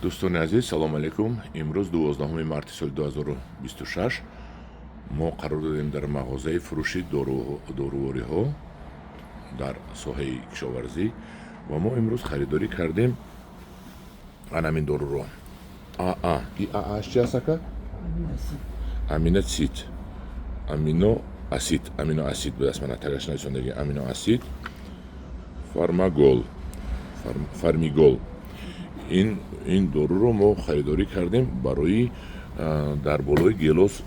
дӯстони азиз, салому алайкум. Имрӯз 12 марти соли 2026 мо қарор додем дар мағозаи фурӯши дорувориҳо дар соҳаи кишоварзӣ ва мо имрӯз харидорӣ кардем анамин доруро. И ааш чи аст ака? Аминосид. Аминоасид будаст, мана тагаш нависондагӣ аминоасид. Фармигол. ин доруро мо харидорӣ кардем барои дар болои гелос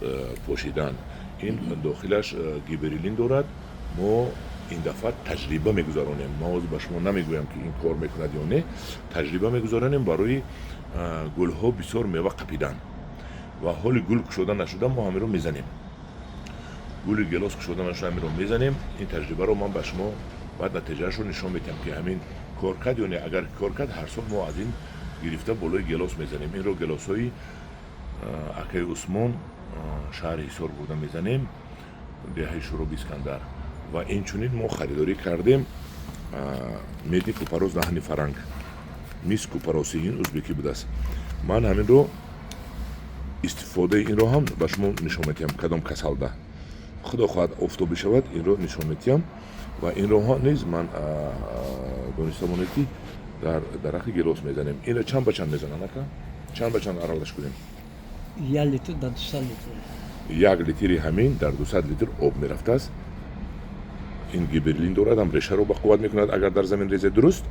пошидан. ин дохилаш гиберелин дорад. мо ин дафъа таҷриба мегузаронем. мо ҳозир ба шумо намегӯям ки ин кор мекунад ё не. Таҷриба мегузаронем барои гулҳо бисёр мева қапидан ва ҳоли гул кушода нашуда мо ҳамиро мезанем. гули гелос кушода нашуда ҳамиро мезанем. ин таҷрибаро ман ба шумо баъд натиҷаашро нишон медиҳам ки ҳамин кор кард ё не. Агар кор кард, ҳар сол мо аз ин гирифта болои гелос мезанем. Инро гелосҳои акаи Усмон шаҳри Ҳисор бурда мезанем, деҳаи Шуроби Искандар. ва инчунин мо харидорӣ кардем меди кӯпарос наҳни фаранг, мис кӯпароси ин ӯзбекӣ будааст. Ман ҳаминро истифодаи инро ҳам ба шумо нишон медиҳам кадом касалда худо хоҳад офтоб бишавад, инро нишон медиҳам. ва инро низ ман дониста монед ки дар дарахти гелос мезанем. Инро чанд ба чанд мезанам ака? Чанд ба чанд аралаш кунем? 1 литр дар 200 литр. 1 литри ҳамин дар 200 литр об мерафтааст. ин гиберлин дорад, ҳам решаро ба қувват мекунад агар дар замин резе, дуруст,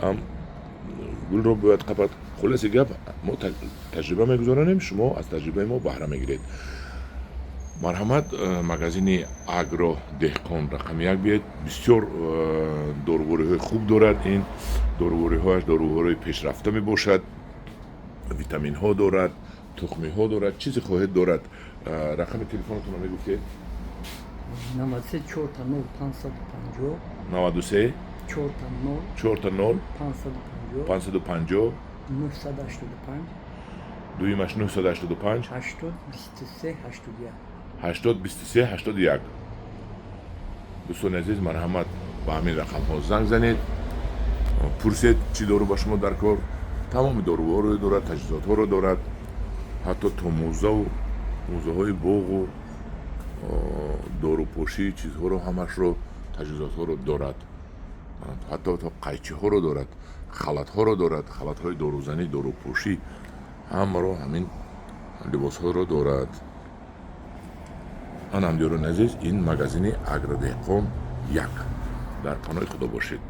ҳам гулро бояд қапад. хулоси гап, мо таҷриба мегузаронем, шумо аз таҷрибаи мо баҳра мегиред. марҳамат, магазини Агро Деҳқон рақами 1 биед. бисёр дорувориҳои хуб дорад. ин дорувориҳояш дорувориҳои пешрафта мебошад. витаминҳо дорад, тухмиҳо дорад, чизе хоҳед дорад. рақами телефонатонро мегуфтед? 93 4 550 93 4 0 550 550 985 дуюмаш 985 80 23 81. 80 23 81. дӯстони азиз, марҳамат, ба ҳамин рақамҳо занг занед, пурсед чӣ дору ба шумо дар кор. тамоми доруворро дорад, таҷҳизотҳоро дорад, ҳатто то мӯзаҳои боғу дорупошӣ чизҳоро ҳамашро таҷҳизотҳоро дорад. ҳатто то қайчиҳоро дорад, халатҳоро дорад, халатҳои дорузанӣ, дорупошӣ, ҳамаро ҳамин либосҳоро дорад. ҳамдиёрони азиз, ин магазини Агродеҳқон 1 дар паноҳи худо бошед.